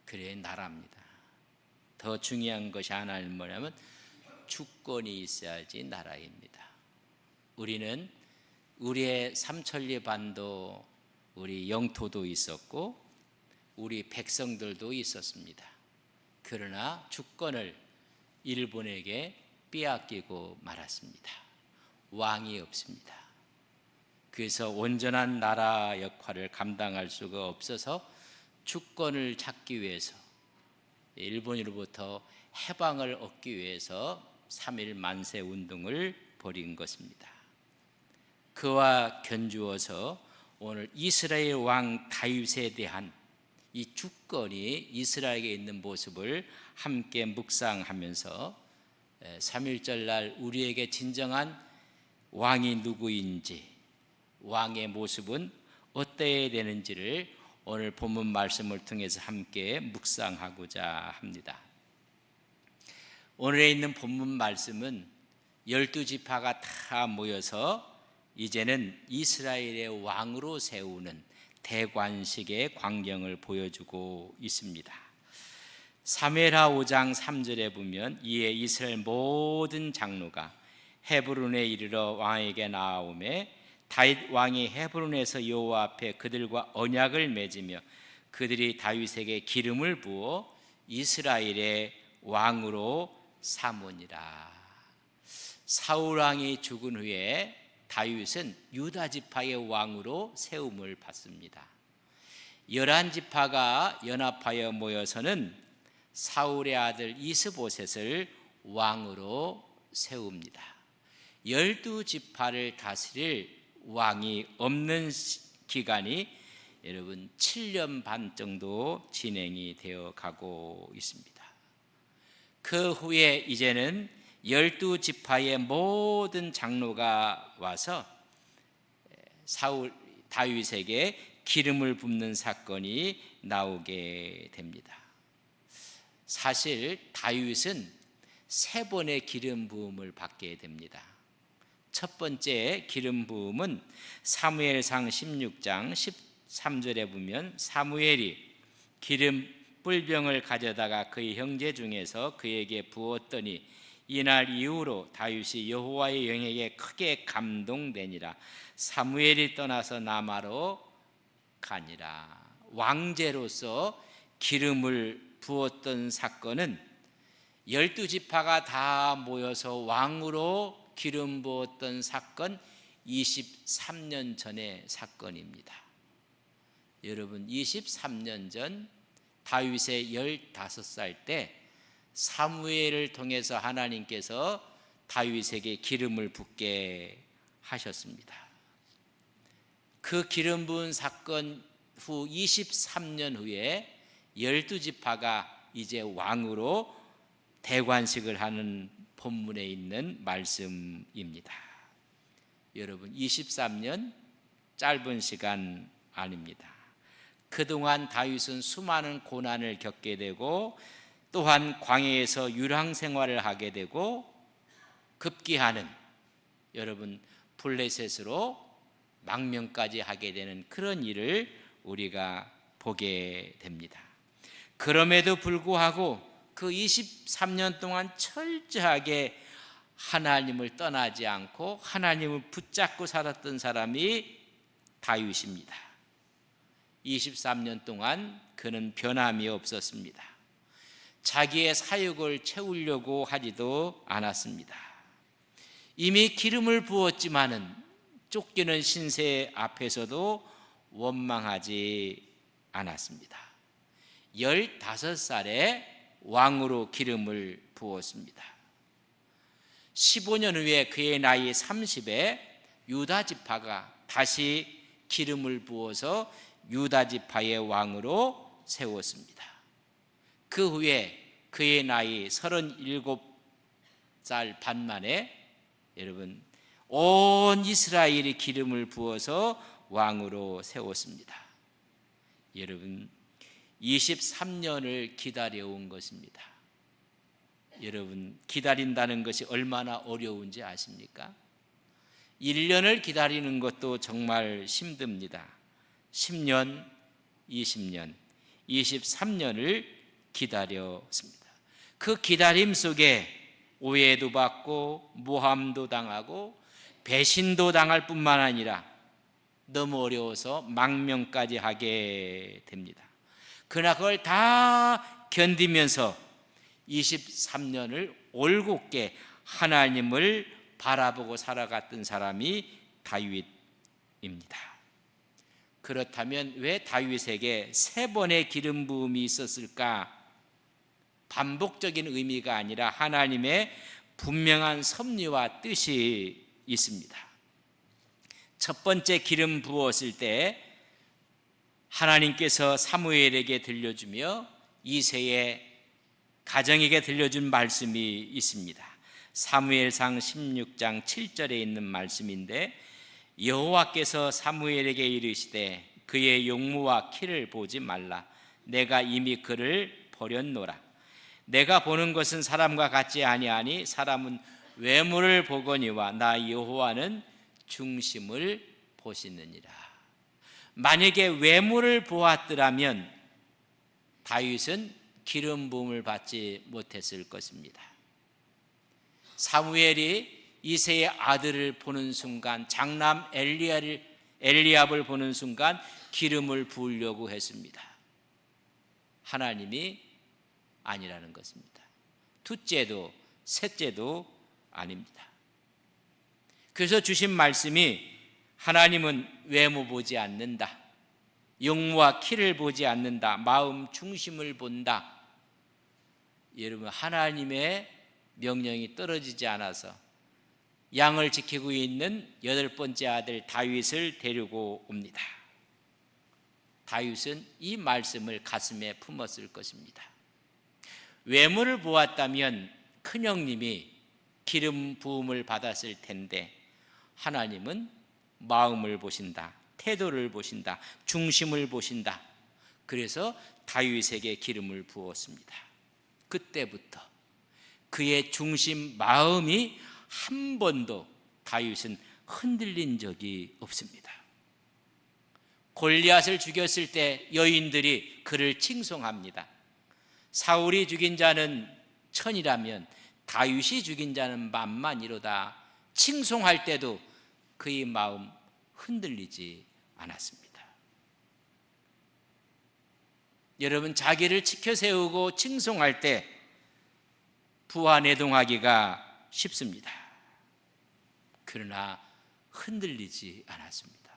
그래 나라입니다. 더 중요한 것이 하나는 뭐냐면 주권이 있어야지 나라입니다. 우리는 우리의 삼천리 반도 우리 영토도 있었고 우리 백성들도 있었습니다. 그러나 주권을 일본에게 빼앗기고 말았습니다. 왕이 없습니다. 그래서 온전한 나라 역할을 감당할 수가 없어서 주권을 찾기 위해서 일본으로부터 해방을 얻기 위해서 3.1 만세 운동을 벌인 것입니다. 그와 견주어서 오늘 이스라엘 왕 다윗에 대한 이 주권이 이스라엘에 있는 모습을 함께 묵상하면서 3.1절 날 우리에게 진정한 왕이 누구인지, 왕의 모습은 어때야 되는지를 오늘 본문 말씀을 통해서 함께 묵상하고자 합니다. 오늘에 있는 본문 말씀은 12지파가 다 모여서 이제는 이스라엘의 왕으로 세우는 대관식의 광경을 보여주고 있습니다. 사무엘하 5장 3절에 보면 이에 이스라엘 모든 장로가 헤브론에 이르러 왕에게 나아오매 다윗 왕이 헤브론에서 여호와 앞에 그들과 언약을 맺으며 그들이 다윗에게 기름을 부어 이스라엘의 왕으로 삼으니라. 사울 왕이 죽은 후에 다윗은 유다 지파의 왕으로 세움을 받습니다. 11지파가 연합하여 모여서는 사울의 아들 이스보셋을 왕으로 세웁니다. 12지파를 다스릴 왕이 없는 기간이 여러분 7년 반 정도 진행이 되어 가고 있습니다. 그 후에 이제는 12지파의 모든 장로가 와서 다윗에게 기름을 붓는 사건이 나오게 됩니다. 사실 다윗은 3번의 기름 부음을 받게 됩니다. 첫 번째 기름 부음은 사무엘상 16장 13절에 보면 사무엘이 기름 뿔병을 가져다가 그의 형제 중에서 그에게 부었더니 이날 이후로 다윗이 여호와의 영에게 크게 감동되니라. 사무엘이 떠나서 라마로 가니라. 왕제로서 기름을 부었던 사건은 12지파가 다 모여서 왕으로 기름 부었던 사건 23년 전의 사건입니다. 여러분 23년 전 다윗의 15살 때 사무엘을 통해서 하나님께서 다윗에게 기름을 붓게 하셨습니다. 그 기름 부은 사건 후 23년 후에 12지파가 이제 왕으로 대관식을 하는 본문에 있는 말씀입니다. 여러분 23년 짧은 시간 아닙니다. 그동안 다윗은 수많은 고난을 겪게 되고 또한 광야에서 유랑 생활을 하게 되고 급기야는 여러분 블레셋으로 망명까지 하게 되는 그런 일을 우리가 보게 됩니다. 그럼에도 불구하고 그 23년 동안 철저하게 하나님을 떠나지 않고 하나님을 붙잡고 살았던 사람이 다윗입니다. 23년 동안 그는 변함이 없었습니다. 자기의 사역을 채우려고 하지도 않았습니다. 이미 기름을 부었지만은 쫓기는 신세 앞에서도 원망하지 않았습니다. 15살에 왕으로 기름을 부었습니다. 15년 후에 그의 나이 30에 유다 지파가 다시 기름을 부어서 유다 지파의 왕으로 세웠습니다. 그 후에 그의 나이 37살 반 만에 여러분 온 이스라엘이 기름을 부어서 왕으로 세웠습니다. 여러분 23년을 기다려온 것입니다. 여러분 기다린다는 것이 얼마나 어려운지 아십니까? 1년을 기다리는 것도 정말 힘듭니다. 10년, 20년, 23년을 기다렸습니다. 그 기다림 속에 오해도 받고 모함도 당하고 배신도 당할 뿐만 아니라 너무 어려워서 망명까지 하게 됩니다. 그러나 그걸 다 견디면서 23년을 올곧게 하나님을 바라보고 살아갔던 사람이 다윗입니다. 그렇다면 왜 다윗에게 3번의 기름 부음이 있었을까? 반복적인 의미가 아니라 하나님의 분명한 섭리와 뜻이 있습니다. 첫 번째 기름 부었을 때 하나님께서 사무엘에게 들려주며 이새의 가정에게 들려준 말씀이 있습니다. 사무엘상 16장 7절에 있는 말씀인데, 여호와께서 사무엘에게 이르시되 그의 용모와 키를 보지 말라. 내가 이미 그를 버렸노라. 내가 보는 것은 사람과 같지 아니하니 사람은 외모를 보거니와 나 여호와는 중심을 보시느니라. 만약에 외모를 보았더라면 다윗은 기름 부음을 받지 못했을 것입니다. 사무엘이 이새의 아들을 보는 순간, 장남 엘리압을 보는 순간 기름을 부으려고 했습니다. 하나님이 아니라는 것입니다. 둘째도 셋째도 아닙니다. 그래서 주신 말씀이 하나님은 외모 보지 않는다, 용모와 키를 보지 않는다, 마음 중심을 본다. 여러분, 하나님의 명령이 떨어지지 않아서 양을 지키고 있는 8번째 아들 다윗을 데리고 옵니다. 다윗은 이 말씀을 가슴에 품었을 것입니다. 외모를 보았다면 큰형님이 기름 부음을 받았을 텐데, 하나님은 마음을 보신다, 태도를 보신다, 중심을 보신다. 그래서 다윗에게 기름을 부었습니다. 그때부터 그의 중심 마음이 한 번도 다윗은 흔들린 적이 없습니다. 골리앗을 죽였을 때 여인들이 그를 칭송합니다. 사울이 죽인 자는 천이라면 다윗이 죽인 자는 만만이로다. 칭송할 때도 그의 마음 흔들리지 않았습니다. 여러분, 자기를 지켜 세우고 칭송할 때 부하내동하기가 쉽습니다. 그러나 흔들리지 않았습니다.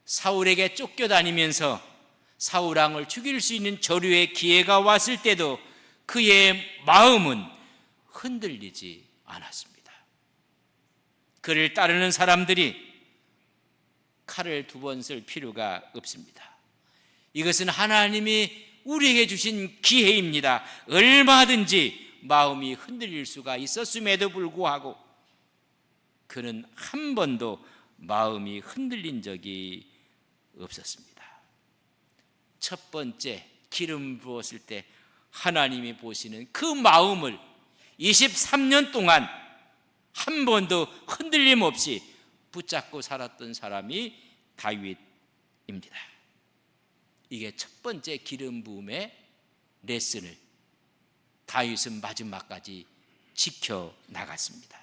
사울에게 쫓겨다니면서 사울왕을 죽일 수 있는 저류의 기회가 왔을 때도 그의 마음은 흔들리지 않았습니다. 그를 따르는 사람들이 칼을 2번 쓸 필요가 없습니다. 이것은 하나님이 우리에게 주신 기회입니다. 얼마든지 마음이 흔들릴 수가 있었음에도 불구하고 그는 한 번도 마음이 흔들린 적이 없었습니다. 첫 번째 기름 부었을 때 하나님이 보시는 그 마음을 23년 동안 한 번도 흔들림 없이 붙잡고 살았던 사람이 다윗입니다. 이게 첫 번째 기름 부음의 레슨을 다윗은 마지막까지 지켜나갔습니다.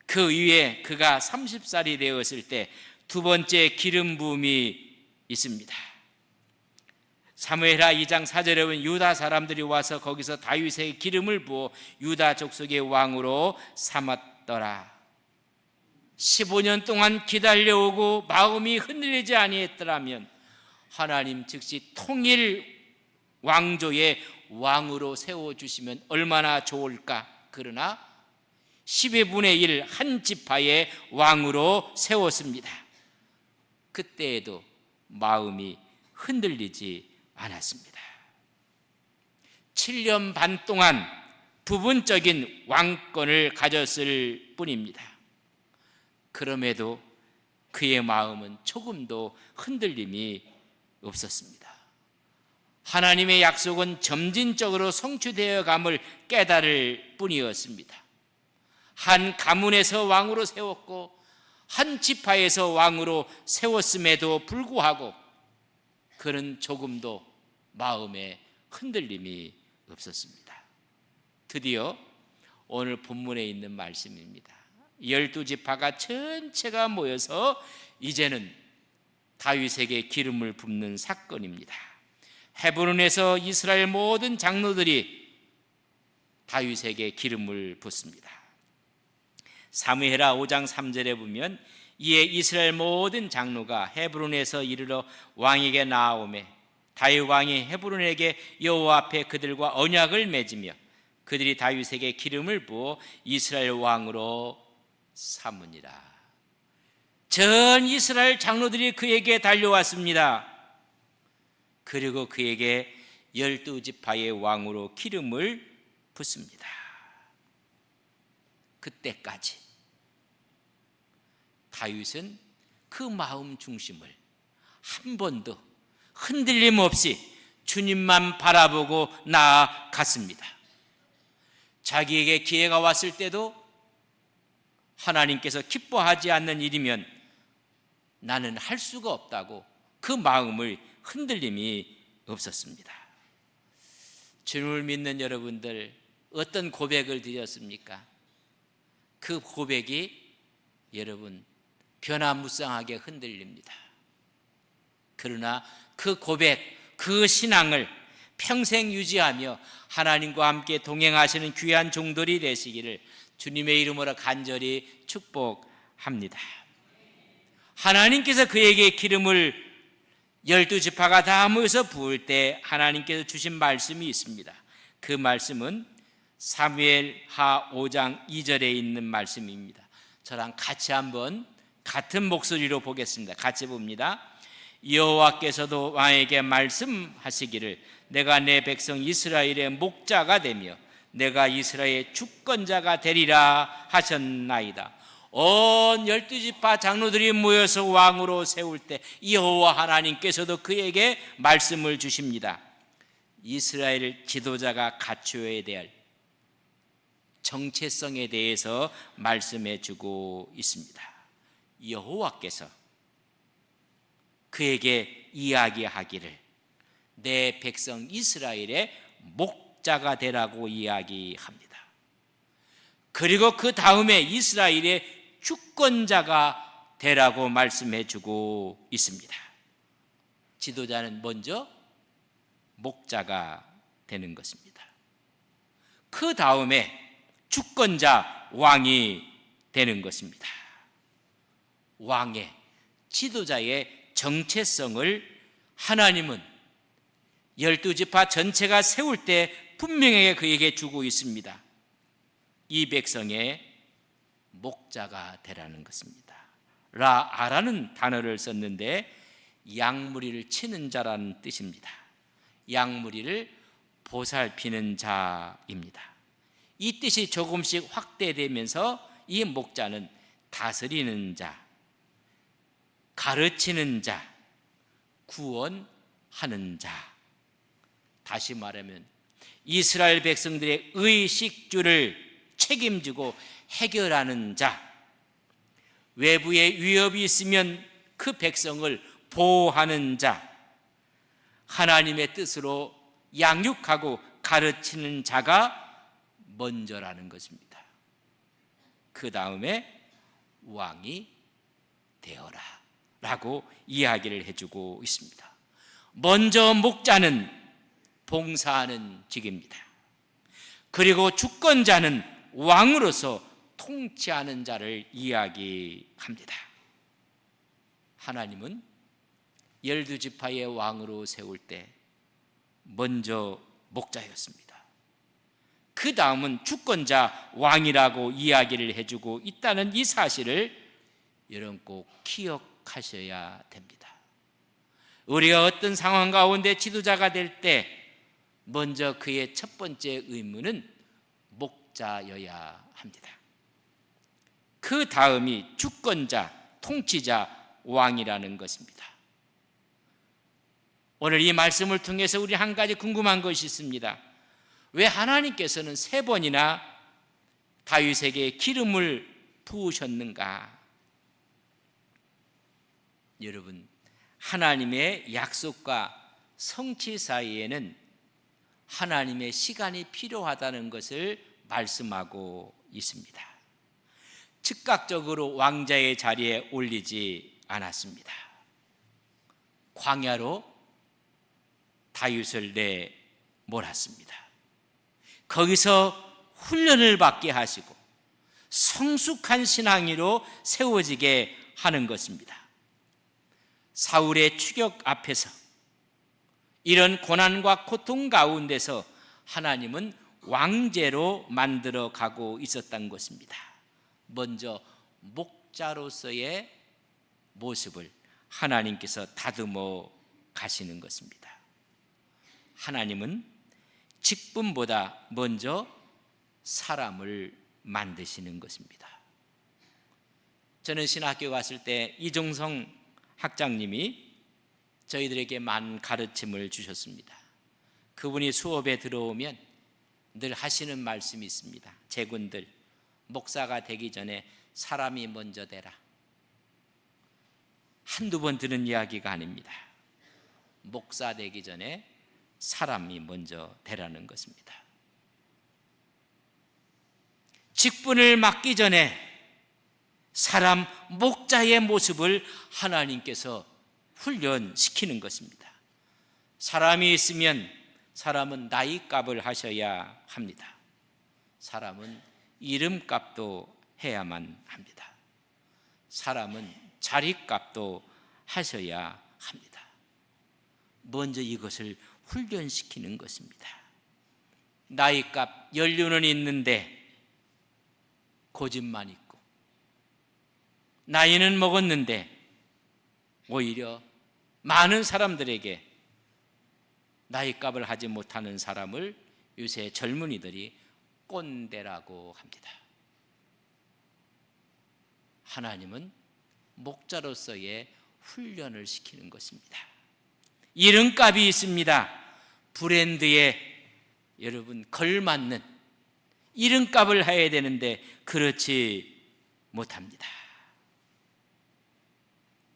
그 이후에 그가 30살이 되었을 때 2번째 기름 부음이 있습니다. 사무엘하 2장 4절에 보면 유다 사람들이 와서 거기서 다윗에게 기름을 부어 유다 족속의 왕으로 삼았더라. 15년 동안 기다려오고 마음이 흔들리지 아니했더라면 하나님 즉시 통일 왕조의 왕으로 세워주시면 얼마나 좋을까. 그러나 10의 분의 1 한 지파의 왕으로 세웠습니다. 그때에도 마음이 흔들리지 않았습니다. 7년 반 동안 부분적인 왕권을 가졌을 뿐입니다. 그럼에도 그의 마음은 조금도 흔들림이 없었습니다. 하나님의 약속은 점진적으로 성취되어 감을 깨달을 뿐이었습니다. 한 가문에서 왕으로 세웠고 한 지파에서 왕으로 세웠음에도 불구하고 그는 조금도 마음에 흔들림이 없었습니다. 드디어 오늘 본문에 있는 말씀입니다. 12지파가 전체가 모여서 이제는 다윗에게 기름을 붓는 사건입니다. 헤브론에서 이스라엘 모든 장로들이 다윗에게 기름을 붓습니다. 사무엘하 5장 3절에 보면 이에 이스라엘 모든 장로가 헤브론에서 이르러 왕에게 나아오매 다윗 왕이 헤브론에게 여호와 앞에 그들과 언약을 맺으며 그들이 다윗에게 기름을 부어 이스라엘 왕으로 삼으니라. 전 이스라엘 장로들이 그에게 달려왔습니다. 그리고 그에게 12지파의 왕으로 기름을 붓습니다. 그때까지 다윗은 그 마음 중심을 한 번도 흔들림 없이 주님만 바라보고 나아갔습니다. 자기에게 기회가 왔을 때도 하나님께서 기뻐하지 않는 일이면 나는 할 수가 없다고 그 마음을 흔들림이 없었습니다. 주님을 믿는 여러분들 어떤 고백을 드렸습니까? 그 고백이 여러분 변화무쌍하게 흔들립니다. 그러나 그 고백, 그 신앙을 평생 유지하며 하나님과 함께 동행하시는 귀한 종들이 되시기를 주님의 이름으로 간절히 축복합니다. 하나님께서 그에게 기름을 12지파가 다 모여서 부을 때 하나님께서 주신 말씀이 있습니다. 그 말씀은 사무엘하 5장 2절에 있는 말씀입니다. 저랑 같이 한번 같은 목소리로 보겠습니다. 같이 봅니다. 여호와께서도 왕에게 말씀하시기를 내가 내 백성 이스라엘의 목자가 되며 내가 이스라엘의 주권자가 되리라 하셨나이다. 온 12지파 장로들이 모여서 왕으로 세울 때 여호와 하나님께서도 그에게 말씀을 주십니다. 이스라엘 지도자가 갖추어야 될 정체성에 대해서 말씀해 주고 있습니다. 여호와께서 그에게 이야기하기를 내 백성 이스라엘의 목자가 되라고 이야기합니다. 그리고 그 다음에 이스라엘의 주권자가 되라고 말씀해 주고 있습니다. 지도자는 먼저 목자가 되는 것입니다. 그 다음에 주권자 왕이 되는 것입니다. 왕의 지도자의 정체성을 하나님은 12지파 전체가 세울 때 분명하게 그에게 주고 있습니다. 이 백성의 목자가 되라는 것입니다. 라아라는 단어를 썼는데 양무리를 치는 자라는 뜻입니다. 양무리를 보살피는 자입니다. 이 뜻이 조금씩 확대되면서 이 목자는 다스리는 자, 가르치는 자, 구원하는 자. 다시 말하면 이스라엘 백성들의 의식주를 책임지고 해결하는 자, 외부에 위협이 있으면 그 백성을 보호하는 자, 하나님의 뜻으로 양육하고 가르치는 자가 먼저라는 것입니다. 그 다음에 왕이 되어라 라고 이야기를 해주고 있습니다. 먼저 목자는 봉사하는 직입니다. 그리고 주권자는 왕으로서 통치하는 자를 이야기합니다. 하나님은 12지파의 왕으로 세울 때 먼저 목자였습니다. 그 다음은 주권자 왕이라고 이야기를 해주고 있다는 이 사실을 여러분 꼭 기억하셔야 됩니다. 우리가 어떤 상황 가운데 지도자가 될 때 먼저 그의 첫 번째 의무는 목자여야 합니다. 그 다음이 주권자, 통치자, 왕이라는 것입니다. 오늘 이 말씀을 통해서 우리 한 가지 궁금한 것이 있습니다. 왜 하나님께서는 3번이나 다윗에게 기름을 부으셨는가? 여러분, 하나님의 약속과 성취 사이에는 하나님의 시간이 필요하다는 것을 말씀하고 있습니다. 즉각적으로 왕자의 자리에 올리지 않았습니다. 광야로 다윗을 내몰았습니다. 거기서 훈련을 받게 하시고 성숙한 신앙이로 세워지게 하는 것입니다. 사울의 추격 앞에서 이런 고난과 고통 가운데서 하나님은 왕제로 만들어 가고 있었던 것입니다. 먼저 목자로서의 모습을 하나님께서 다듬어 가시는 것입니다. 하나님은 직분보다 먼저 사람을 만드시는 것입니다. 저는 신학교 갔을 때 이종성 학장님이 저희들에게 많은 가르침을 주셨습니다. 그분이 수업에 들어오면 늘 하시는 말씀이 있습니다. 제군들, 목사가 되기 전에 사람이 먼저 되라. 한두 번 들은 이야기가 아닙니다. 목사 되기 전에 사람이 먼저 되라는 것입니다. 직분을 맡기 전에 사람 목자의 모습을 하나님께서 훈련시키는 것입니다. 사람이 있으면 사람은 나이값을 하셔야 합니다. 사람은 이름값도 해야만 합니다. 사람은 자리값도 하셔야 합니다. 먼저 이것을 훈련시키는 것입니다. 나이값, 연륜은 있는데 고집만 있고, 나이는 먹었는데 오히려 많은 사람들에게 나이값을 하지 못하는 사람을 요새 젊은이들이 꼰대라고 합니다. 하나님은 목자로서의 훈련을 시키는 것입니다. 이름값이 있습니다. 브랜드에 여러분 걸맞는 이름값을 해야 되는데 그렇지 못합니다.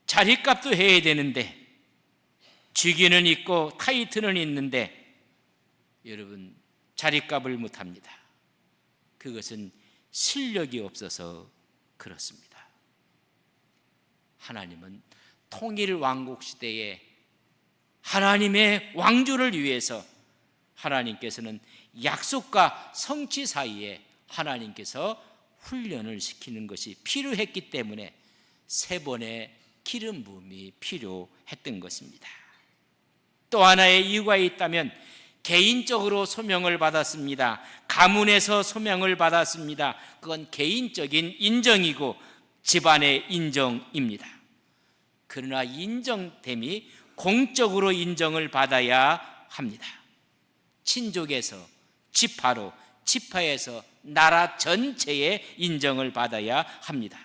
자리값도 해야 되는데 직위는 있고 타이틀은 있는데 여러분 자리값을 못합니다. 그것은 실력이 없어서 그렇습니다. 하나님은 통일 왕국 시대에 하나님의 왕조를 위해서 하나님께서는 약속과 성취 사이에 하나님께서 훈련을 시키는 것이 필요했기 때문에 3번의 기름 부음이 필요했던 것입니다. 또 하나의 이유가 있다면 개인적으로 소명을 받았습니다. 가문에서 소명을 받았습니다. 그건 개인적인 인정이고 집안의 인정입니다. 그러나 인정됨이 공적으로 인정을 받아야 합니다. 친족에서, 지파로, 지파에서 나라 전체의 인정을 받아야 합니다.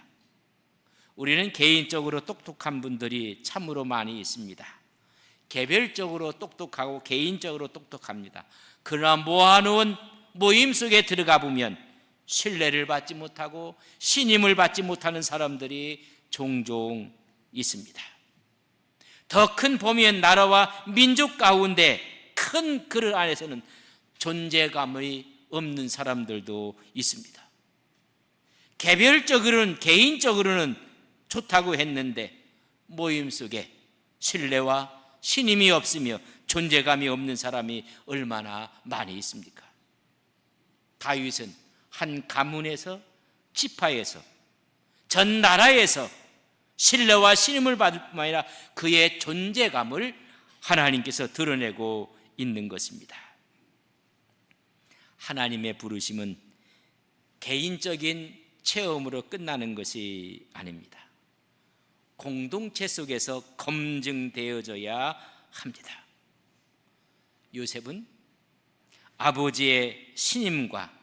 우리는 개인적으로 똑똑한 분들이 참으로 많이 있습니다. 개별적으로 똑똑하고 개인적으로 똑똑합니다. 그러나 모아놓은 모임 속에 들어가 보면 신뢰를 받지 못하고 신임을 받지 못하는 사람들이 종종 있습니다. 더 큰 범위의 나라와 민족 가운데 큰 그릇 안에서는 존재감이 없는 사람들도 있습니다. 개별적으로는, 개인적으로는 좋다고 했는데 모임 속에 신뢰와 신임이 없으며 존재감이 없는 사람이 얼마나 많이 있습니까? 다윗은 한 가문에서, 지파에서, 전 나라에서 신뢰와 신임을 받을 뿐만 아니라 그의 존재감을 하나님께서 드러내고 있는 것입니다. 하나님의 부르심은 개인적인 체험으로 끝나는 것이 아닙니다. 공동체 속에서 검증되어져야 합니다. 요셉은 아버지의 신임과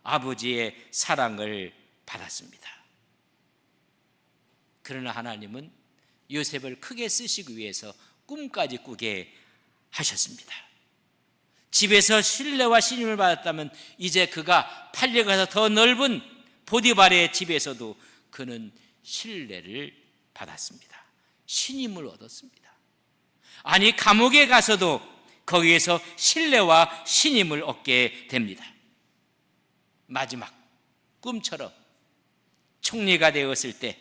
아버지의 사랑을 받았습니다. 그러나 하나님은 요셉을 크게 쓰시기 위해서 꿈까지 꾸게 하셨습니다. 집에서 신뢰와 신임을 받았다면 이제 그가 팔려가서 더 넓은 보디발의 집에서도 그는 신뢰를 받았습니다. 신임을 얻었습니다. 아니 감옥에 가서도 거기에서 신뢰와 신임을 얻게 됩니다. 마지막 꿈처럼 총리가 되었을 때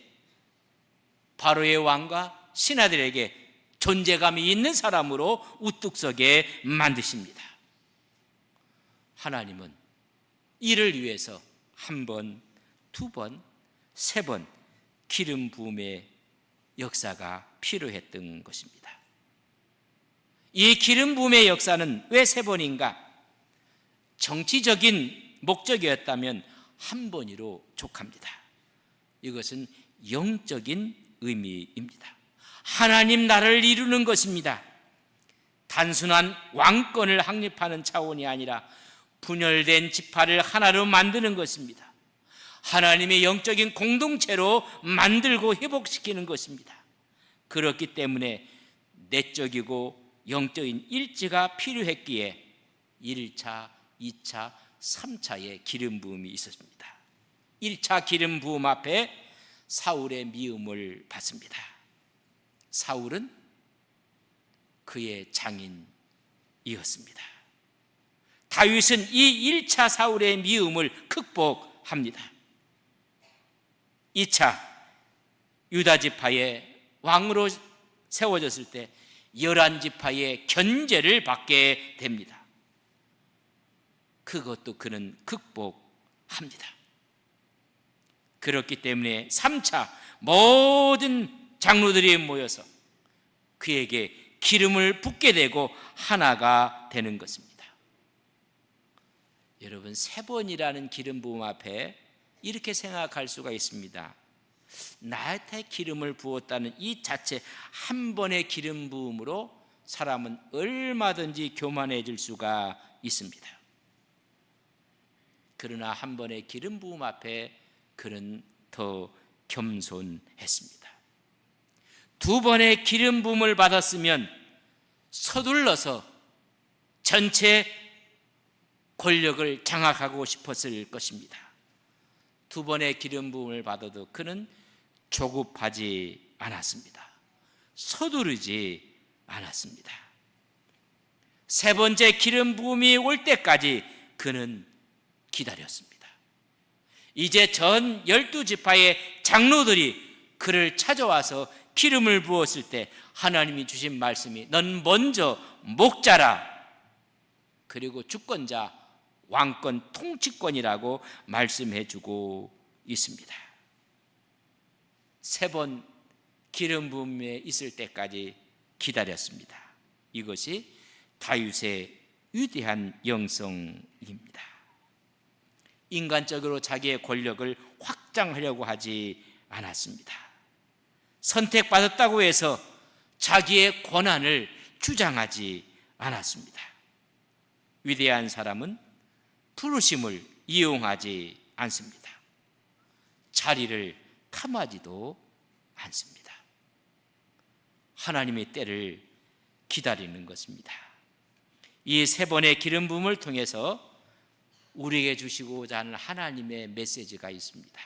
바로의 왕과 신하들에게 존재감이 있는 사람으로 우뚝 서게 만드십니다. 하나님은 이를 위해서 한 번, 두 번, 세 번 기름 부음의 역사가 필요했던 것입니다. 이 기름 부음의 역사는 왜 세 번인가? 정치적인 목적이었다면 한 번으로 족합니다. 이것은 영적인 의미입니다. 하나님 나라를 이루는 것입니다. 단순한 왕권을 확립하는 차원이 아니라 분열된 지파를 하나로 만드는 것입니다. 하나님의 영적인 공동체로 만들고 회복시키는 것입니다. 그렇기 때문에 내적이고 영적인 일치가 필요했기에 1차, 2차, 3차의 기름 부음이 있었습니다. 1차 기름 부음 앞에 사울의 미움을 받습니다. 사울은 그의 장인이었습니다. 다윗은 이 1차 사울의 미움을 극복합니다. 2차 유다 지파의 왕으로 세워졌을 때 11지파의 견제를 받게 됩니다. 그것도 그는 극복합니다. 그렇기 때문에 3차 모든 장로들이 모여서 그에게 기름을 붓게 되고 하나가 되는 것입니다. 여러분, 세 번이라는 기름 부음 앞에 이렇게 생각할 수가 있습니다. 나한테 기름을 부었다는 이 자체 한 번의 기름 부음으로 사람은 얼마든지 교만해질 수가 있습니다. 그러나 한 번의 기름 부음 앞에 그는 더 겸손했습니다. 두 번의 기름 부음을 받았으면 서둘러서 전체 권력을 장악하고 싶었을 것입니다. 두 번의 기름 부음을 받아도 그는 조급하지 않았습니다. 서두르지 않았습니다. 세 번째 기름 부음이 올 때까지 그는 기다렸습니다. 이제 전 12지파의 장로들이 그를 찾아와서 기름을 부었을 때 하나님이 주신 말씀이 넌 먼저 목자라, 그리고 주권자, 왕권, 통치권이라고 말씀해 주고 있습니다. 세 번 기름 부음에 있을 때까지 기다렸습니다. 이것이 다윗의 위대한 영성입니다. 인간적으로 자기의 권력을 확장하려고 하지 않았습니다. 선택받았다고 해서 자기의 권한을 주장하지 않았습니다. 위대한 사람은 부르심을 이용하지 않습니다. 자리를 탐하지도 않습니다. 하나님의 때를 기다리는 것입니다. 이 세 번의 기름 부음을 통해서 우리에게 주시고자 하는 하나님의 메시지가 있습니다.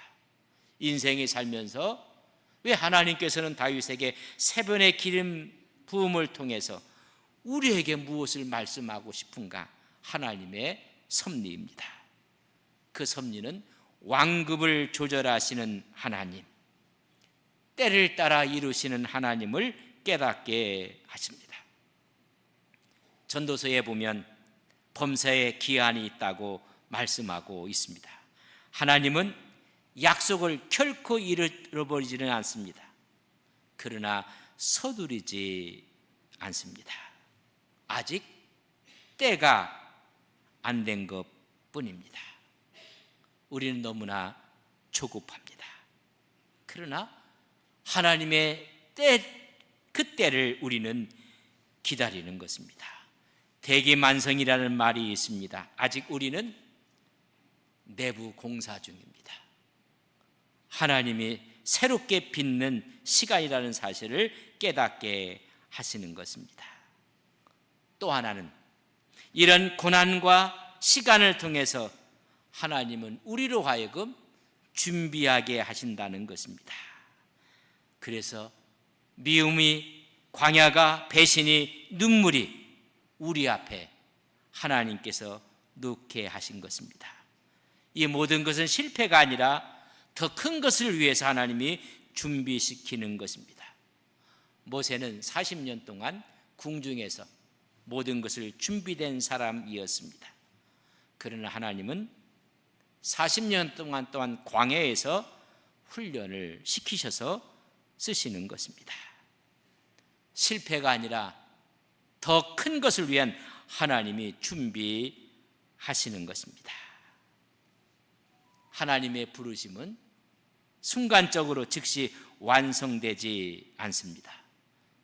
인생에 살면서 왜 하나님께서는 다윗에게 세 번의 기름 부음을 통해서 우리에게 무엇을 말씀하고 싶은가? 하나님의 섭리입니다. 그 섭리는 왕급을 조절하시는 하나님, 때를 따라 이루시는 하나님을 깨닫게 하십니다. 전도서에 보면 범사에 기한이 있다고 말씀하고 있습니다. 하나님은 약속을 결코 잃어버리지는 않습니다. 그러나 서두르지 않습니다. 아직 때가 안 된 것뿐입니다. 우리는 너무나 조급합니다. 그러나 하나님의 그 때를 우리는 기다리는 것입니다. 대기만성이라는 말이 있습니다. 아직 우리는 내부 공사 중입니다. 하나님이 새롭게 빚는 시간이라는 사실을 깨닫게 하시는 것입니다. 또 하나는 이런 고난과 시간을 통해서 하나님은 우리로 하여금 준비하게 하신다는 것입니다. 그래서 미움이, 광야가, 배신이, 눈물이 우리 앞에 하나님께서 놓게 하신 것입니다. 이 모든 것은 실패가 아니라 더 큰 것을 위해서 하나님이 준비시키는 것입니다. 모세는 40년 동안 궁중에서 모든 것을 준비된 사람이었습니다. 그러나 하나님은 40년 동안 또한 광야에서 훈련을 시키셔서 쓰시는 것입니다. 실패가 아니라 더 큰 것을 위한 하나님이 준비하시는 것입니다. 하나님의 부르심은 순간적으로 즉시 완성되지 않습니다.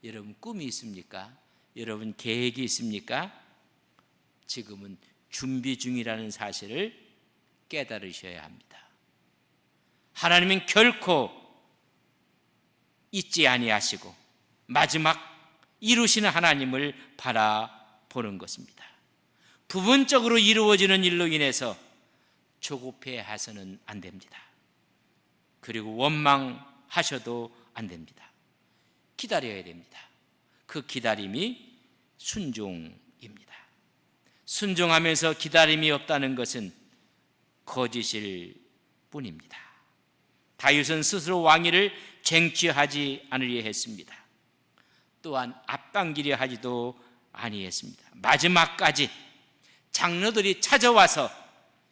여러분 꿈이 있습니까? 여러분 계획이 있습니까? 지금은 준비 중이라는 사실을 깨달으셔야 합니다. 하나님은 결코 잊지 아니하시고 마지막 이루시는 하나님을 바라보는 것입니다. 부분적으로 이루어지는 일로 인해서 조급해하서는 안 됩니다. 그리고 원망하셔도 안 됩니다. 기다려야 됩니다. 그 기다림이 순종입니다. 순종하면서 기다림이 없다는 것은 거짓일 뿐입니다. 다윗은 스스로 왕위를 쟁취하지 않으려 했습니다. 또한 앞당기려 하지도 아니했습니다. 마지막까지 장로들이 찾아와서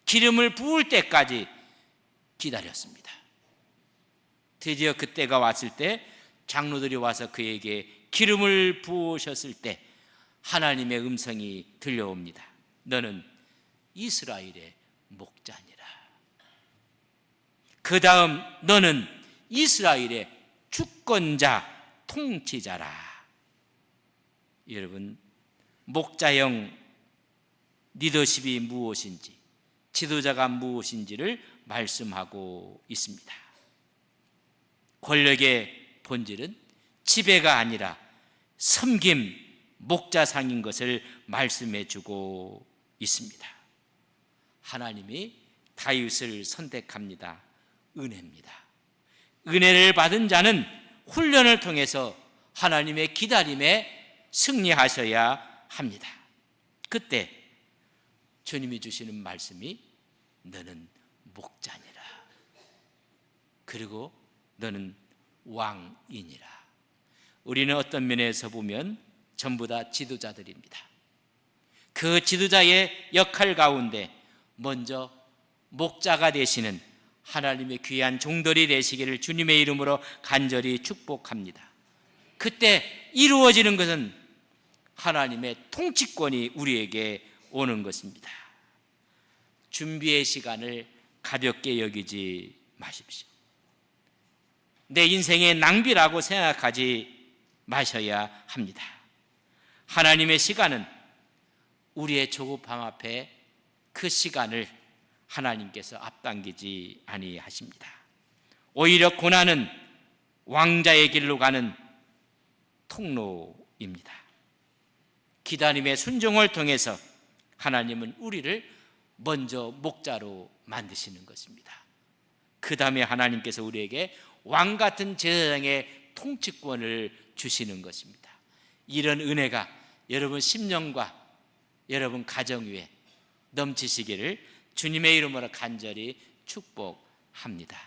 기름을 부을 때까지 기다렸습니다. 드디어 그때가 왔을 때 장로들이 와서 그에게 기름을 부으셨을 때 하나님의 음성이 들려옵니다. 너는 이스라엘의 목자니라. 그 다음 너는 이스라엘의 주권자, 통치자라. 여러분, 목자형 리더십이 무엇인지, 지도자가 무엇인지를 말씀하고 있습니다. 권력의 본질은 지배가 아니라 섬김, 목자상인 것을 말씀해 주고 있습니다. 하나님이 다윗을 선택합니다. 은혜입니다. 은혜를 받은 자는 훈련을 통해서 하나님의 기다림에 승리하셔야 합니다. 그때 주님이 주시는 말씀이 너는 목자니라. 그리고 너는 왕이니라. 우리는 어떤 면에서 보면 전부 다 지도자들입니다. 그 지도자의 역할 가운데 먼저 목자가 되시는 하나님의 귀한 종들이 되시기를 주님의 이름으로 간절히 축복합니다. 그때 이루어지는 것은 하나님의 통치권이 우리에게 오는 것입니다. 준비의 시간을 가볍게 여기지 마십시오. 내 인생의 낭비라고 생각하지 마셔야 합니다. 하나님의 시간은 우리의 조급함 앞에 그 시간을 하나님께서 앞당기지 아니하십니다. 오히려 고난은 왕자의 길로 가는 통로입니다. 기다림의 순종을 통해서 하나님은 우리를 먼저 목자로 만드시는 것입니다. 그 다음에 하나님께서 우리에게 왕같은 제사장의 통치권을 주시는 것입니다. 이런 은혜가 여러분 심령과 여러분 가정 위에 넘치시기를 주님의 이름으로 간절히 축복합니다.